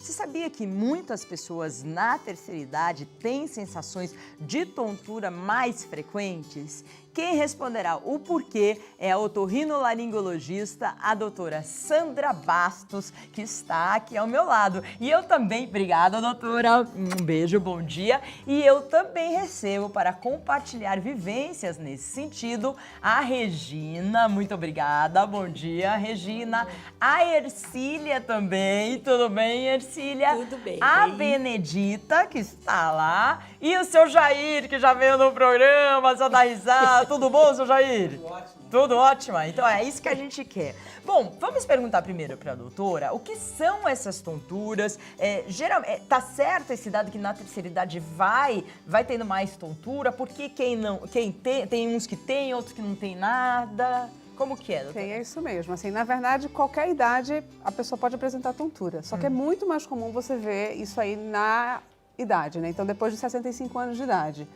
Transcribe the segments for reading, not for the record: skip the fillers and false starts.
Você sabia que muitas pessoas na terceira idade têm sensações de tontura mais frequentes? Quem responderá o porquê é a otorrinolaringologista, a doutora Sandra Bastos, que está aqui ao meu lado. E eu também, obrigada doutora, um beijo, bom dia. E eu também recebo para compartilhar vivências nesse sentido a Regina, muito obrigada, bom dia Regina. A Ercília também, tudo bem Ercília? Tudo bem. A Benedita, que está lá, e o seu Jair, que já veio no programa, só dá risada. Tudo bom, seu Jair? Tudo ótimo. Tudo ótimo? Então é isso que a gente quer. Bom, vamos perguntar primeiro para a doutora o que são essas tonturas. Geralmente, tá certo esse dado que na terceira idade vai tendo mais tontura? Porque quem tem uns que tem, outros que não tem nada? Como que é, doutora? Sim, é isso mesmo. Assim, na verdade, qualquer idade a pessoa pode apresentar tontura. Só que é muito mais comum você ver isso aí na idade, né? Então, depois de 65 anos de idade.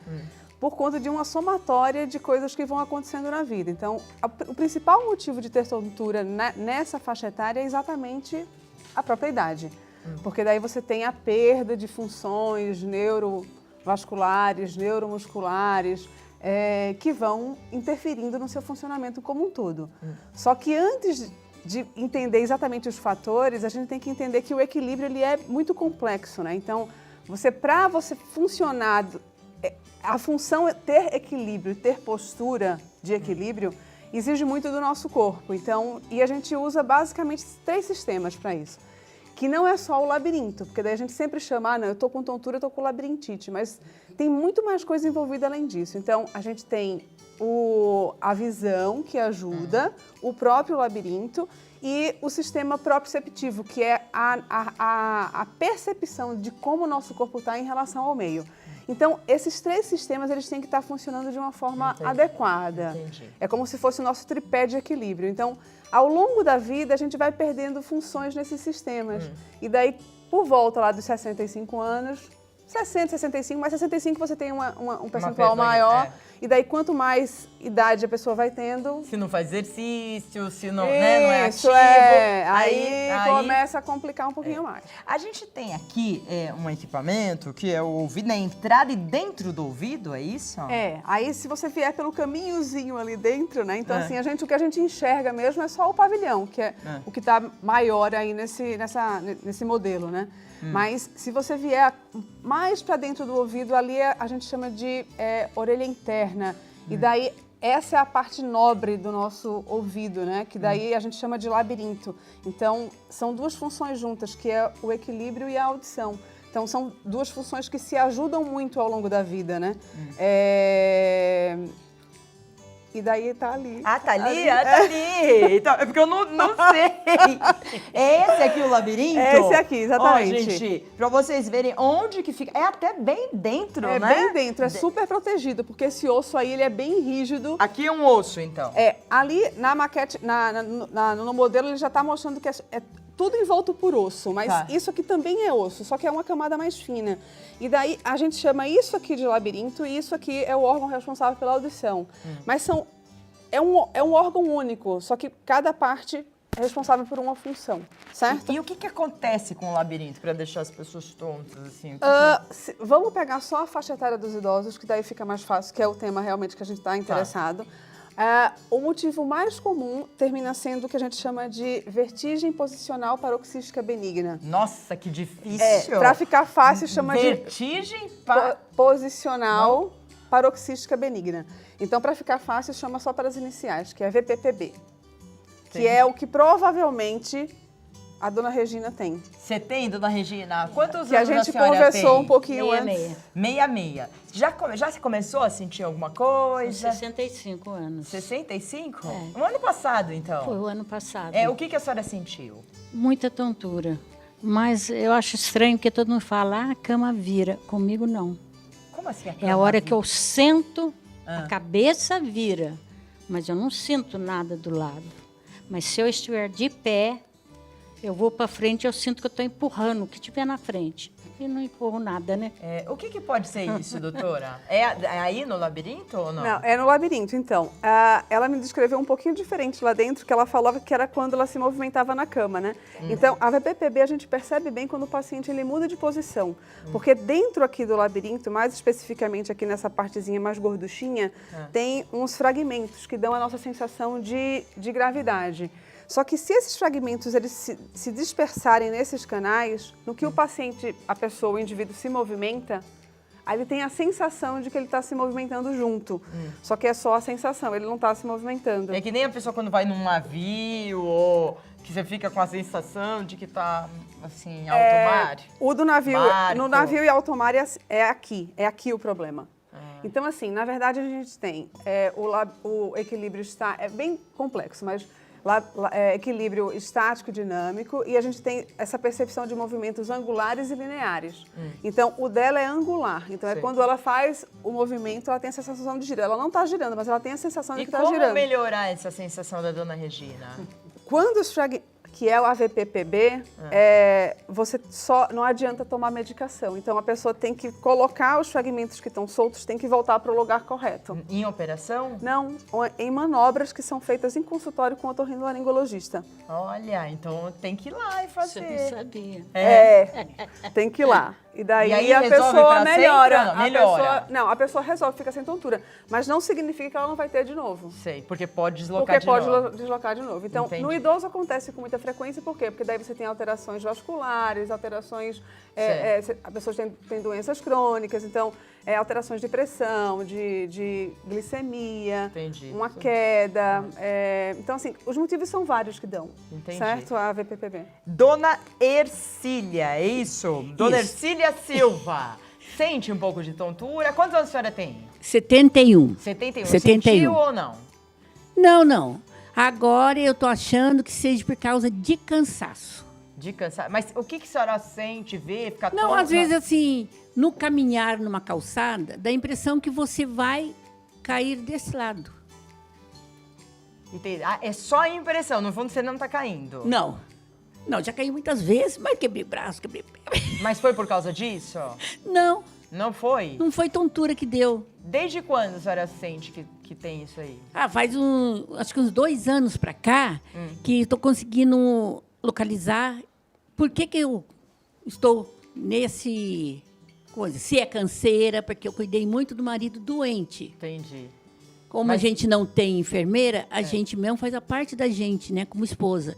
Por conta de uma somatória de coisas que vão acontecendo na vida. Então, o principal motivo de ter tontura nessa faixa etária é exatamente a própria idade. Porque daí você tem a perda de funções neurovasculares, neuromusculares, que vão interferindo no seu funcionamento como um todo. Só que antes de entender exatamente os fatores, a gente tem que entender que o equilíbrio ele é muito complexo, né? Então, para você funcionar, a função é ter equilíbrio, ter postura de equilíbrio, exige muito do nosso corpo. Então, e a gente usa basicamente 3 sistemas para isso. Que não é só o labirinto, porque daí a gente sempre chama, não, eu tô com tontura, eu tô com labirintite, mas tem muito mais coisa envolvida além disso. Então, a gente tem a visão, que ajuda, o próprio labirinto e o sistema proprioceptivo, que é a percepção de como o nosso corpo está em relação ao meio. Então, esses 3 sistemas, eles têm que estar funcionando de uma forma adequada. Entendi. É como se fosse o nosso tripé de equilíbrio. Então, ao longo da vida, a gente vai perdendo funções nesses sistemas. E daí, por volta lá dos 65 anos, 60, 65, mas 65 você tem um percentual maior. E daí, quanto mais idade a pessoa vai tendo... Se não faz exercício, se não, né, não é ativo... Aí começa a complicar um pouquinho mais. A gente tem aqui um equipamento que é o ouvido, na entrada e dentro do ouvido, é isso? Aí se você vier pelo caminhozinho ali dentro, né? Então, assim, o que a gente enxerga mesmo é só o pavilhão, que é o que está maior aí nesse modelo, né? Mas se você vier mais para dentro do ouvido, ali a gente chama de orelha interna. E daí, essa é a parte nobre do nosso ouvido, né? Que daí a gente chama de labirinto. Então, são 2 funções juntas, que é o equilíbrio e a audição. Então, são 2 funções que se ajudam muito ao longo da vida, né? E daí tá ali. Ah, tá ali? Ah, tá ali. Então, é porque eu não sei. É esse aqui o labirinto? É esse aqui, exatamente. Ó, gente, pra vocês verem onde que fica. É até bem dentro, né? É bem dentro, é super protegido, porque esse osso aí, ele é bem rígido. Aqui é um osso, então. Ali na maquete, no modelo, ele já tá mostrando que é tudo envolto por osso, mas isso aqui também é osso, só que é uma camada mais fina. E daí a gente chama isso aqui de labirinto e isso aqui é o órgão responsável pela audição. Mas é um órgão único, só que cada parte é responsável por uma função, certo? E o que acontece com o labirinto para deixar as pessoas tontas, assim? Vamos pegar só a faixa etária dos idosos, que daí fica mais fácil, que é o tema realmente que a gente está interessado. O motivo mais comum termina sendo o que a gente chama de vertigem posicional paroxística benigna. Nossa, que difícil! Para ficar fácil, chama vertigem posicional paroxística benigna. Então, para ficar fácil, chama só para as iniciais, que é VPPB. Que é o que provavelmente a dona Regina tem. Você tem, dona Regina? Quantos anos a senhora tem? Que a gente conversou um pouquinho antes. 66. Já começou a sentir alguma coisa? 65 anos. 65? O ano passado, então? Foi o ano passado. O que a senhora sentiu? Muita tontura. Mas eu acho estranho, porque todo mundo fala, a cama vira. Comigo, não. Como assim a cama É a hora que eu sento, a cabeça vira. Mas eu não sinto nada do lado. Mas se eu estiver de pé, Eu vou para frente, eu sinto que eu estou empurrando o que tiver na frente. E não empurro nada, né? O que pode ser isso, doutora? É aí no labirinto ou não? Não, é no labirinto, então. Ela me descreveu um pouquinho diferente lá dentro, que ela falava que era quando ela se movimentava na cama, né? Então, a VPPB a gente percebe bem quando o paciente ele muda de posição. Porque dentro aqui do labirinto, mais especificamente aqui nessa partezinha mais gorduchinha, tem uns fragmentos que dão a nossa sensação de gravidade. Só que se esses fragmentos eles se dispersarem nesses canais, no que o paciente, a pessoa, o indivíduo se movimenta, aí ele tem a sensação de que ele está se movimentando junto. Só que é só a sensação, ele não está se movimentando. É que nem a pessoa quando vai num navio ou que você fica com a sensação de que está, assim, alto mar. O do navio, Barco. no navio e alto mar é aqui o problema. Então, assim, na verdade a gente tem, o equilíbrio é bem complexo, mas equilíbrio estático e dinâmico, e a gente tem essa percepção de movimentos angulares e lineares. Então, o dela é angular. Então, é quando ela faz o movimento, ela tem essa sensação de giro. Ela não está girando, mas ela tem a sensação de que está girando. E como melhorar essa sensação da dona Regina? Quando os que é o AVPPB, você só não adianta tomar medicação. Então, a pessoa tem que colocar os fragmentos que estão soltos, tem que voltar para o lugar correto. Em operação? Não, em manobras que são feitas em consultório com o otorrinolaringologista. Olha, então tem que ir lá e fazer. Você não sabia. Tem que ir lá. E daí E aí a resolve pessoa pra melhora. sempre ou não? Melhora. A pessoa resolve, fica sem tontura. Mas não significa que ela não vai ter de novo. Sei, porque pode deslocar Porque de novo. pode deslocar de novo. Então, Entendi. no idoso acontece com muita frequência, por quê? Porque daí você tem alterações vasculares, alterações... a pessoa tem doenças crônicas, então, alterações de pressão, de glicemia, Entendi. uma queda. Então, assim, os motivos são vários que dão, Entendi. certo? A VPPB. Dona Ercília, é isso? Dona Isso. Ercília Silva. Sente um pouco de tontura? Quantos anos a senhora tem? 71. 71. 71. Sentiu ou não? Não. Agora eu tô achando que seja por causa de cansaço. De cansar. Mas o que a senhora sente, vê, fica Não, tonta? às vezes assim, no caminhar numa calçada, dá a impressão que você vai cair desse lado. Entendi. É só a impressão, no fundo você não tá caindo. Não, já caí muitas vezes, mas quebrei braço, quebrei pé. Mas foi por causa disso? Não, Não foi? não foi tontura que deu. Desde quando a senhora sente que tem isso aí? Faz acho que uns 2 anos pra cá, que estou conseguindo localizar por que eu estou nesse coisa. Se é canseira, porque eu cuidei muito do marido doente. Entendi. Como a gente não tem enfermeira, a gente mesmo faz a parte da gente, né, como esposa.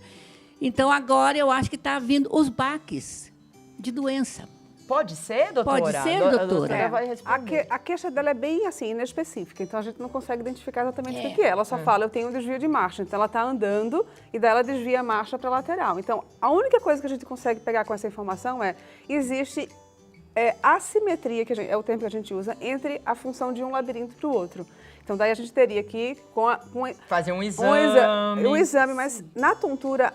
Então, agora eu acho que está vindo os baques de doença. Pode ser, doutora? Pode ser, A doutora. vai responder. A queixa dela é bem assim, inespecífica, então a gente não consegue identificar exatamente o que é. Ela só fala, eu tenho um desvio de marcha. Então ela está andando e daí ela desvia a marcha para a lateral. Então a única coisa que a gente consegue pegar com essa informação existe assimetria, que é o termo que a gente usa, entre a função de um labirinto para o outro. Então daí a gente teria que fazer um exame. Um exame, mas na tontura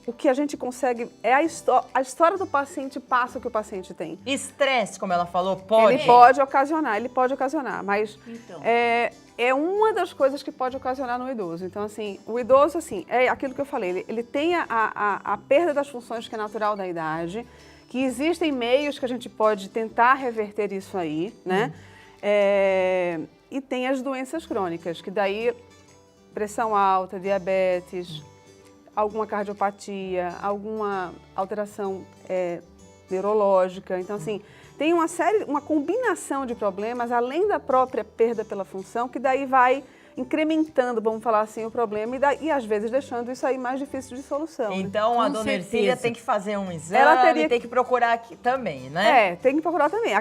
o que a gente consegue é a história do paciente passa o que o paciente tem. Estresse, como ela falou, pode? Ele pode ocasionar, mas Então. é uma das coisas que pode ocasionar no idoso. Então, assim, o idoso, assim, é aquilo que eu falei, ele tem a perda das funções que é natural da idade, que existem meios que a gente pode tentar reverter isso aí, né? E tem as doenças crônicas, que daí pressão alta, diabetes, alguma cardiopatia, alguma alteração neurológica. Então, assim, tem uma combinação de problemas, além da própria perda pela função, que daí vai incrementando, vamos falar assim, o problema e às vezes deixando isso aí mais difícil de solução. Né? Então, a Com dona certeza. Ercília tem que fazer um exame, Ela teria tem que procurar aqui também, né? Tem que procurar também.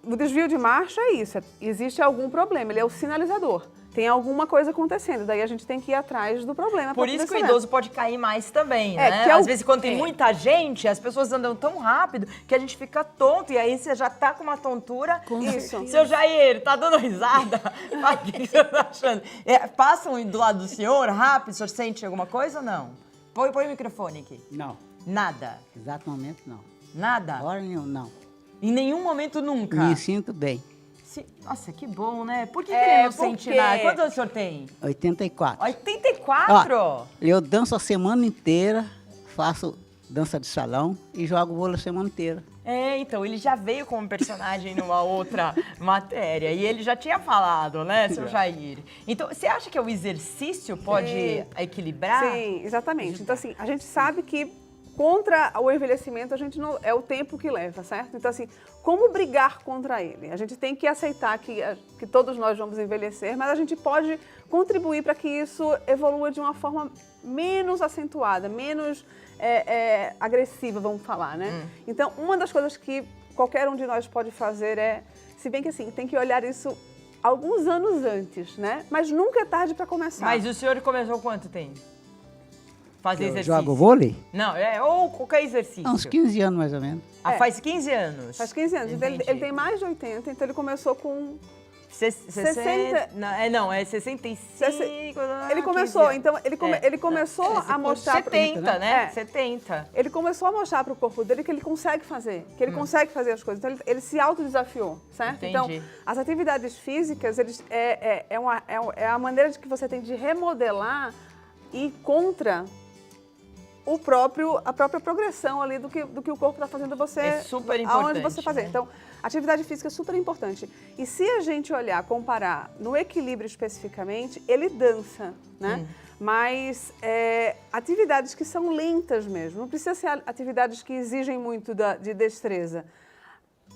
O desvio de marcha é isso, existe algum problema, ele é o sinalizador. Tem alguma coisa acontecendo, daí a gente tem que ir atrás do problema. Por isso que o idoso pode cair mais também, né? que Às vezes, quando tem muita gente, as pessoas andam tão rápido que a gente fica tonto. E aí você já tá com uma tontura. Isso. Seu Jair, tá dando risada? O que você tá achando? Passam do lado do senhor rápido, o senhor sente alguma coisa ou não? Põe o microfone aqui. Não, Nada? exato momento não. Nada? Hora nenhuma, não. Em nenhum momento nunca? Me sinto bem. Nossa, que bom, né? Por que ele não sente porque- nada? Quantos anos o senhor tem? 84. 84? Eu danço a semana inteira, faço dança de salão e jogo vôlei a semana inteira. Então, ele já veio como personagem numa outra matéria e ele já tinha falado, né, seu Jair? Então, você acha que o exercício pode equilibrar? Sim, exatamente. Então, assim, a gente sabe que contra o envelhecimento, a gente não é o tempo que leva, certo? Então, assim, como brigar contra ele? A gente tem que aceitar que todos nós vamos envelhecer, mas a gente pode contribuir para que isso evolua de uma forma menos acentuada, menos agressiva, vamos falar, né? Então, uma das coisas que qualquer um de nós pode fazer se bem que assim, tem que olhar isso alguns anos antes, né? Mas nunca é tarde para começar. Mas o senhor começou quanto tempo? Fazer exercício? Jogo vôlei? Não, ou qualquer exercício. Há uns 15 anos, mais ou menos. Faz 15 anos. Faz 15 anos. Então, Entendi. ele tem mais de 80, então ele começou com 60. Não, é 65. Ele começou, então ele começou a mostrar 70, né? É. 70. Ele começou a mostrar para o corpo dele que ele consegue fazer, que ele consegue fazer as coisas. Então ele se autodesafiou, certo? Entendi. Então as atividades físicas, é a maneira de que você tem de remodelar e ir contra a própria progressão ali do que o corpo está fazendo você. É super importante, aonde você fazer. né? Então, atividade física é super importante. E se a gente olhar, comparar no equilíbrio especificamente, ele dança, né? Mas atividades que são lentas mesmo, não precisa ser atividades que exigem muito de destreza.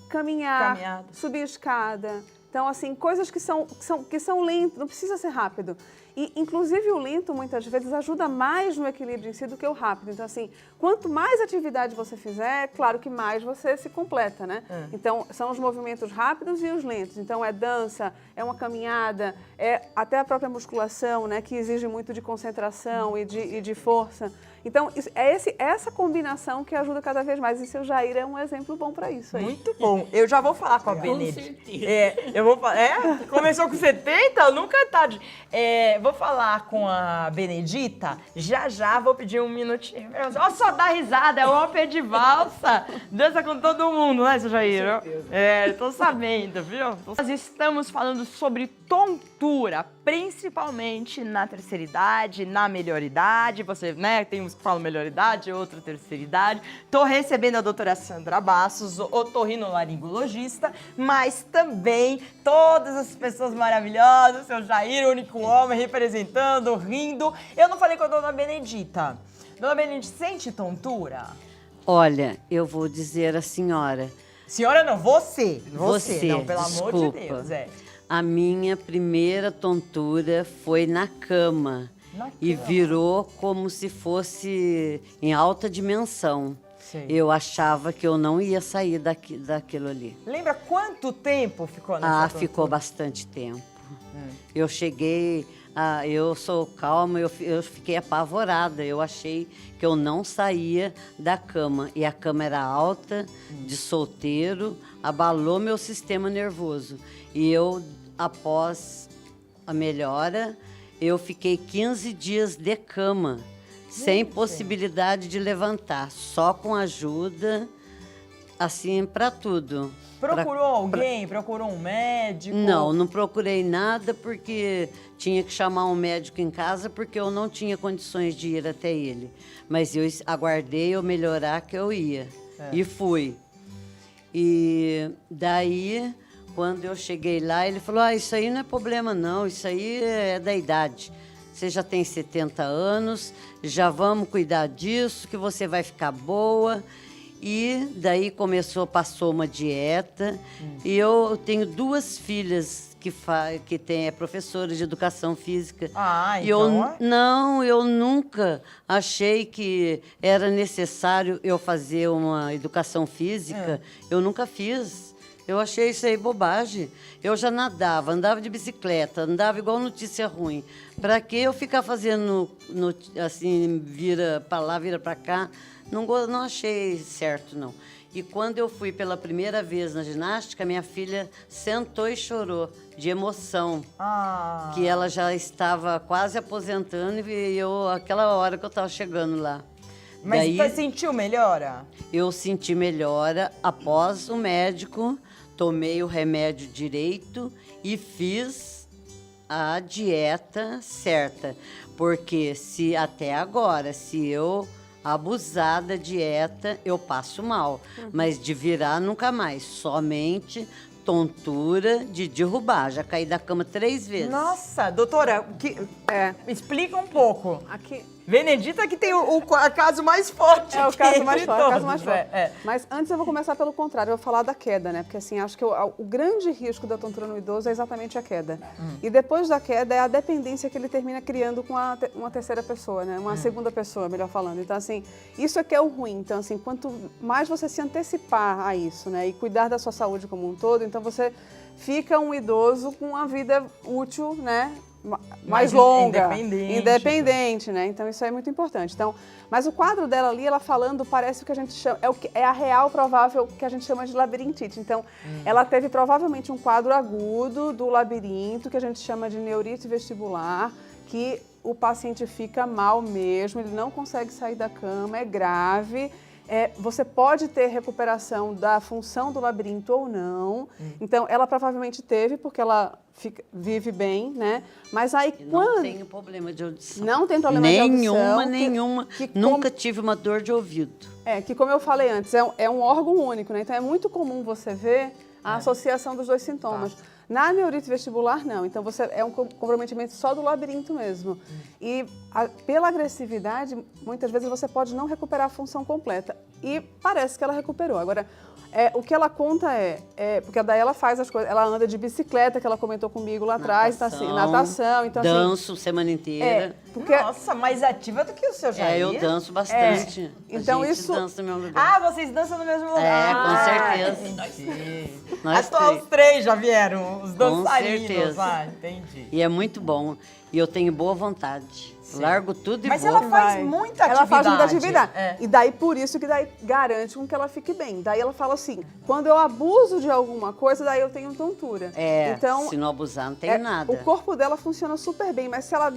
Caminhada. Subir escada. Então, assim, coisas que são lentas, não precisa ser rápido. E, inclusive, o lento, muitas vezes, ajuda mais no equilíbrio em si do que o rápido. Então, assim, quanto mais atividade você fizer, claro que mais você se completa, né? Então, são os movimentos rápidos e os lentos. Então, é dança, é uma caminhada, é até a própria musculação, né? Que exige muito de concentração e de força. Então, essa combinação que ajuda cada vez mais. E seu Jair é um exemplo bom para isso aí. Muito bom. Eu já vou falar com a Benedita. Eu vou falar. Começou com 70? Nunca é tarde. Vou falar com a Benedita. Já vou pedir um minutinho. Ó, só dá risada, é uma pé de valsa. Dança com todo mundo, né, seu Jair? Tô sabendo, viu? Nós estamos falando sobre tontura, principalmente na terceira idade, na melhor idade. Você, né, tem uns que falam melhor idade, outra terceira idade. Tô recebendo a doutora Sandra Bastos, otorrinolaringologista, mas também todas as pessoas maravilhosas, seu Jair, o único homem representando, rindo. Eu não falei com a dona Benedita. Dona Benedita, sente tontura? Olha, eu vou dizer à senhora. Senhora não, você. Você, não, pelo amor de desculpa. Deus, A minha primeira tontura foi na cama. E cama. virou como se fosse em alta dimensão. Sei. Eu achava que eu não ia sair daquilo ali. Lembra quanto tempo ficou nessa tontura? Ficou bastante tempo. Eu cheguei, eu sou calma, eu fiquei apavorada. Eu achei que eu não saía da cama. E a cama era alta, de solteiro, abalou meu sistema nervoso. E eu, após a melhora, eu fiquei 15 dias de cama, sem possibilidade de levantar, só com ajuda, assim, para tudo. Procurou alguém? Procurou um médico? Não procurei nada porque tinha que chamar um médico em casa porque eu não tinha condições de ir até ele. Mas eu aguardei eu melhorar que eu ia. E fui. E daí, quando eu cheguei lá, ele falou, isso aí não é problema não, isso aí é da idade. Você já tem 70 anos, já vamos cuidar disso, que você vai ficar boa. E daí passou uma dieta. E eu tenho 2 filhas que é professora de educação física. E eu nunca achei que era necessário eu fazer uma educação física. Eu nunca fiz. Eu achei isso aí bobagem. Eu já andava de bicicleta, andava igual notícia ruim. Para que eu ficar fazendo assim, vira para lá, vira para cá? Não achei certo, não. E quando eu fui pela primeira vez na ginástica, minha filha sentou e chorou de emoção. Que ela já estava quase aposentando e aquela hora que eu estava chegando lá. Mas daí, você sentiu melhora? Eu senti melhora após o médico, tomei o remédio direito e fiz a dieta certa. Porque até agora, se eu abusar da dieta, eu passo mal. Mas de virar, nunca mais. Somente tontura de derrubar. Já caí da cama 3 vezes. Nossa, doutora, explica um pouco. Aqui Benedita que tem o caso mais forte. é o aqui caso mais de forte, é o caso todos, mais forte. é. Mas antes eu vou começar pelo contrário, eu vou falar da queda, né? Porque assim, acho que o grande risco da tontura no idoso é exatamente a queda. E depois da queda é a dependência que ele termina criando com uma terceira pessoa, né? Uma segunda pessoa, melhor falando. Então assim, isso é que é o ruim. Então assim, quanto mais você se antecipar a isso, né? E cuidar da sua saúde como um todo, então você fica um idoso com uma vida útil, né? Mais longa, independente, né? Então isso é muito importante. Então, mas o quadro dela ali, ela falando, parece o que a gente chama, é a real provável que a gente chama de labirintite. Então, ela teve provavelmente um quadro agudo do labirinto, que a gente chama de neurite vestibular, que o paciente fica mal mesmo, ele não consegue sair da cama, é grave. Você pode ter recuperação da função do labirinto ou não. Então, ela provavelmente teve, porque ela vive bem, né? Mas aí quando... Não tenho problema de audição. Não tem problema de audição. Nenhuma. Nunca tive uma dor de ouvido. Que como eu falei antes, é um órgão único, né? Então, é muito comum você ver a associação dos dois sintomas. Na neurite vestibular, não. Então, é um comprometimento só do labirinto mesmo. E pela agressividade, muitas vezes você pode não recuperar a função completa. E parece que ela recuperou. Agora, o que ela conta porque daí ela faz as coisas, ela anda de bicicleta, que ela comentou comigo lá atrás, natação. Então, danço semana inteira. Nossa, mais ativa do que o seu Jair. Eu danço bastante. Então, a gente isso... dança no mesmo lugar. Vocês dançam no mesmo lugar. Com certeza. Nós Os três já vieram, os dançarinos. certeza. Entendi. E é muito bom. E eu tenho boa vontade. Largo tudo e Mas vou. ela faz muita atividade. Ela faz muita atividade. E daí, por isso que daí garante com que ela fique bem. Daí ela fala assim, quando eu abuso de alguma coisa, daí eu tenho tontura. Então, se não abusar, não tem nada. O corpo dela funciona super bem, mas se ela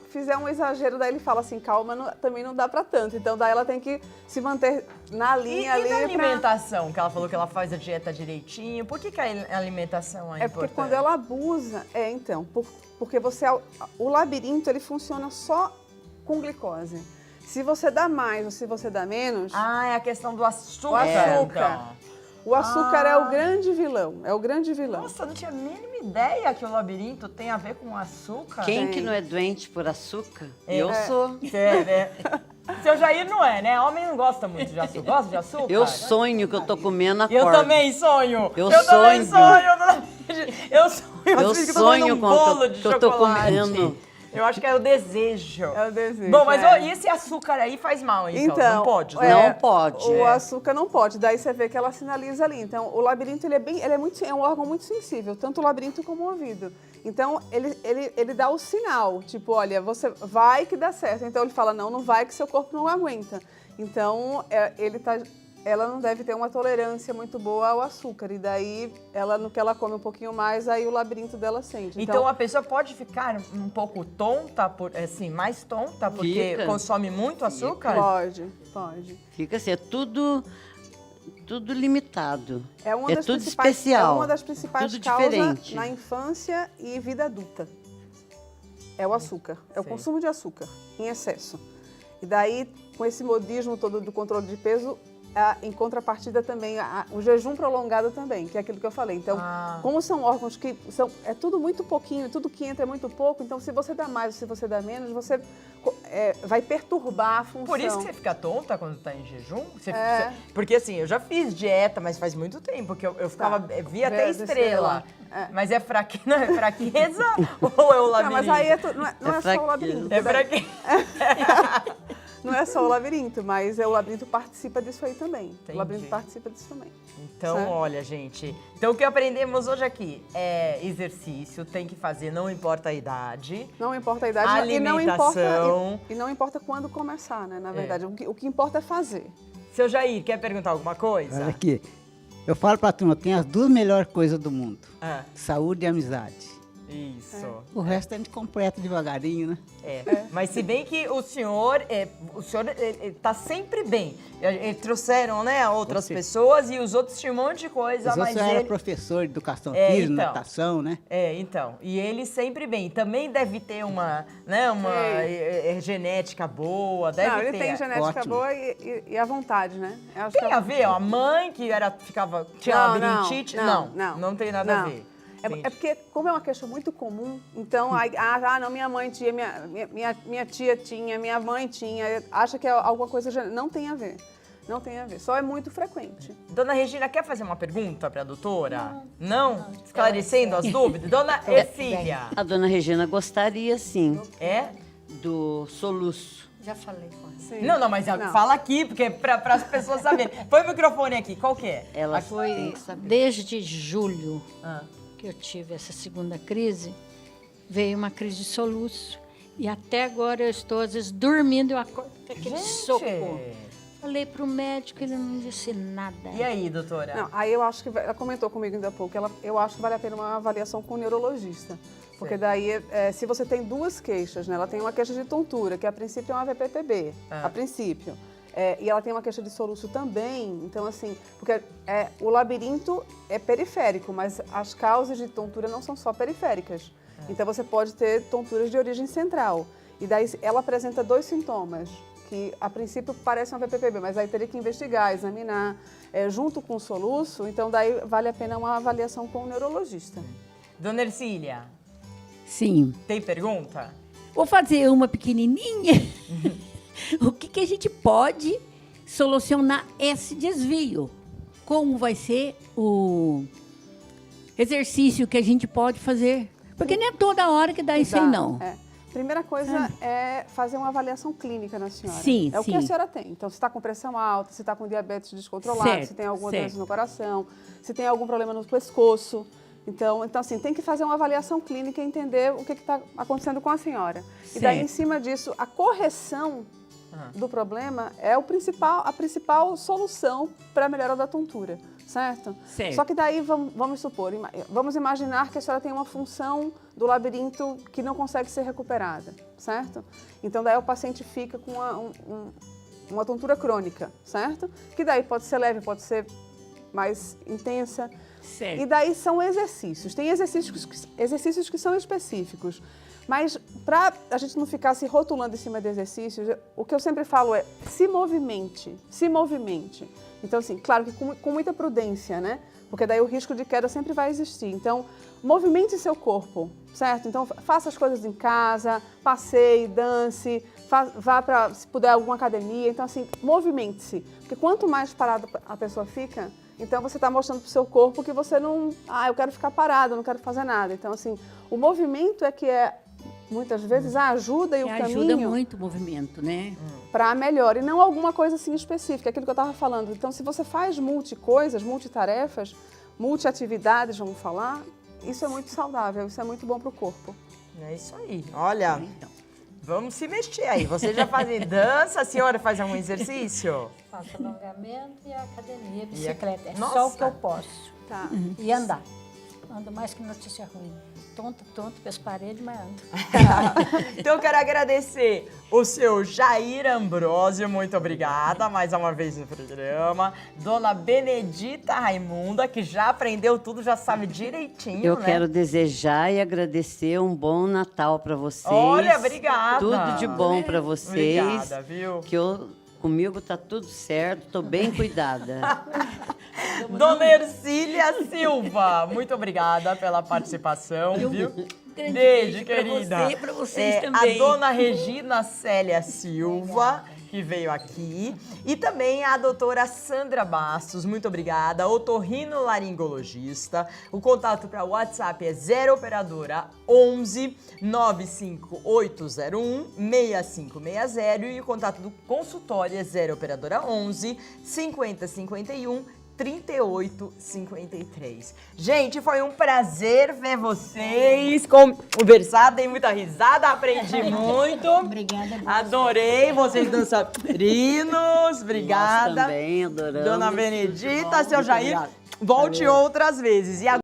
fizer um exagero, daí ele fala assim, calma, também não dá pra tanto. Então, daí ela tem que se manter na linha ali. E da alimentação, que ela falou que ela faz a dieta direitinho, por que a alimentação é importante? Porque quando ela abusa, porque o labirinto, ele funciona só com glicose. Se você dá mais ou se você dá menos... É a questão do açúcar. O açúcar. Então. O açúcar é o grande vilão, é o grande vilão. Nossa, eu não tinha a mínima ideia que o labirinto tem a ver com açúcar. Quem que não é doente por açúcar? Eu sou. Seu Jair não é, né? Homem não gosta muito de açúcar. Gosta de açúcar? Eu sonho que eu tô comendo, acordo. Eu também sonho. Eu também sonho. Eu sonho com bolo de que eu tô chocolate. comendo. Eu acho que é o desejo. É o desejo. Bom, mas e esse açúcar aí faz mal, então? Não pode, né? Não pode. O açúcar não pode. Daí você vê que ela sinaliza ali. Então, o labirinto, é um órgão muito sensível, tanto o labirinto como o ouvido. Então, ele dá o sinal, tipo, olha, você vai que dá certo. Então, ele fala, não vai que seu corpo não aguenta. Então, ela não deve ter uma tolerância muito boa ao açúcar. E daí, no que ela come um pouquinho mais, aí o labirinto dela sente. Então a pessoa pode ficar um pouco tonta, mais tonta, porque consome muito açúcar? Pode. Fica assim, é tudo limitado. Tudo É especial. uma das principais tudo causas diferente. na infância e vida adulta. É o açúcar. É o consumo de açúcar em excesso. E daí, com esse modismo todo do controle de peso, em contrapartida também, o jejum prolongado também, que é aquilo que eu falei. Então, como são órgãos que é tudo muito pouquinho, tudo que entra é muito pouco, então se você dá mais ou se você dá menos, você vai perturbar a função. Por isso que você fica tonta quando está em jejum? Porque assim, eu já fiz dieta, mas faz muito tempo, que eu ficava, via até estrela. Mas é fraqueza ou é o labirinto? Não, mas aí não é só o labirinto. É fraqueza. Não é só o labirinto, mas o labirinto participa disso aí também. Entendi. O labirinto participa disso também. Então, certo? olha, gente. Então, o que aprendemos hoje aqui é exercício, tem que fazer, não importa a idade. Não importa a idade. Alimentação. E não importa quando começar, né? Na verdade, o que importa é fazer. Seu Jair, quer perguntar alguma coisa? Olha aqui. Eu falo pra turma, tem as duas melhores coisas do mundo. Ah. Saúde e amizade. Isso. O resto a gente completa devagarinho, né? Mas se bem que o senhor tá sempre bem. Trouxeram, né, outras pessoas e os outros tinham um monte de coisa, Os mas outros era ele... professor de educação É, física, então. natação, né? Então. E ele sempre bem. Também deve ter uma genética boa, deve Não, ter. ele tem genética Ótimo. boa e a vontade, né? Eu acho Tem que a ver? A mãe que tinha labirintite? Não tem nada a ver. Entendi. É porque, como é uma questão muito comum, então, não, minha mãe tinha, minha tia tinha, minha mãe tinha, acha que é alguma coisa genética. Não tem a ver. Não tem a ver. Só é muito frequente. Dona Regina, quer fazer uma pergunta para a doutora? Não? Esclarecendo as dúvidas? Dona Ercília. A dona Regina gostaria, sim, É? do soluço. Já falei com ela. Sim. Não, mas Não. fala aqui, porque para as pessoas saberem. Põe o microfone aqui, qual que é? Ela Foi tem que saber. desde julho Ah. que eu tive essa segunda crise, veio uma crise de soluço. E até agora eu estou, às vezes, dormindo, eu acordo com aquele soco. Falei para o médico, ele não disse nada. E aí, doutora? Não, aí eu acho que, ela comentou comigo ainda há pouco, eu acho que vale a pena uma avaliação com o neurologista. Porque daí, se você tem duas queixas, né? Ela tem uma queixa de tontura, que a princípio é uma VPPB, a princípio. E ela tem uma queixa de soluço também, então assim, porque o labirinto é periférico, mas as causas de tontura não são só periféricas. Então você pode ter tonturas de origem central. E daí ela apresenta dois sintomas, que a princípio parecem uma VPPB, mas aí teria que investigar, examinar, junto com o soluço, então daí vale a pena uma avaliação com o neurologista. Dona Ercília, Sim. tem pergunta? Vou fazer uma pequenininha. O que a gente pode solucionar esse desvio? Como vai ser o exercício que a gente pode fazer? Porque não é toda hora que dá isso aí, não. Primeira coisa é fazer uma avaliação clínica na senhora. Sim, É o que sim. a senhora tem. Então, se está com pressão alta, se está com diabetes descontrolado, Certo, se tem alguma certo. doença no coração, se tem algum problema no pescoço. Então, assim, tem que fazer uma avaliação clínica e entender o que está acontecendo com a senhora. E daí, Certo. em cima disso, a correção do problema é a principal solução para a melhora da tontura, certo? Certo. Só que daí, vamos supor, vamos imaginar que a senhora tem uma função do labirinto que não consegue ser recuperada, certo? Então, daí o paciente fica com uma tontura crônica, certo? Que daí pode ser leve, pode ser mais intensa. Certo. E daí são exercícios. Tem exercícios que são específicos. Mas para a gente não ficar se rotulando em cima de exercícios, o que eu sempre falo é se movimente, se movimente. Então, assim, claro que com muita prudência, né? Porque daí o risco de queda sempre vai existir. Então, movimente seu corpo, certo? Então, faça as coisas em casa, passeie, dance, vá para, se puder, alguma academia. Então, assim, movimente-se. Porque quanto mais parada a pessoa fica, então você está mostrando para o seu corpo que você não... eu quero ficar parado, não quero fazer nada. Então, assim, o movimento é que muitas vezes, a ajuda e o caminho... Ajuda muito o movimento, né? Para melhor, e não alguma coisa assim específica, aquilo que eu estava falando. Então, se você faz multicoisas, multitarefas, multiatividades, vamos falar, isso é muito saudável, isso é muito bom para o corpo. É isso aí. Olha, vamos se mexer aí. Você já faz dança? A senhora faz algum exercício? Faço alongamento e academia, bicicleta. É Nossa. só o que eu posso. Tá. E andar. Ando mais que notícia ruim. Tonto, com as paredes, mas ando. Então eu quero agradecer o seu Jair Ambrósio, muito obrigada mais uma vez no programa. Dona Benedita Raimunda, que já aprendeu tudo, já sabe direitinho, Eu né? quero desejar e agradecer um bom Natal para vocês. Olha, obrigada. Tudo de bom para vocês. Obrigada, viu? Comigo tá tudo certo, tô bem cuidada. Dona Ercília Silva, muito obrigada pela participação, viu? Grande Beijo, beijo pra querida. você e pra vocês A também. dona Regina Célia Silva, que veio aqui, e também a doutora Sandra Bastos, muito obrigada, otorrinolaringologista. O contato para o WhatsApp é 0 operadora 11 95801 6560 e o contato do consultório é 0 operadora 11 5051 3853. Gente, foi um prazer ver vocês, conversar, dei muita risada, aprendi muito. Obrigada. Adorei vocês dançarinos, obrigada. Nós também adoramos. Dona Benedita, seu Jair, volte outras vezes. E agora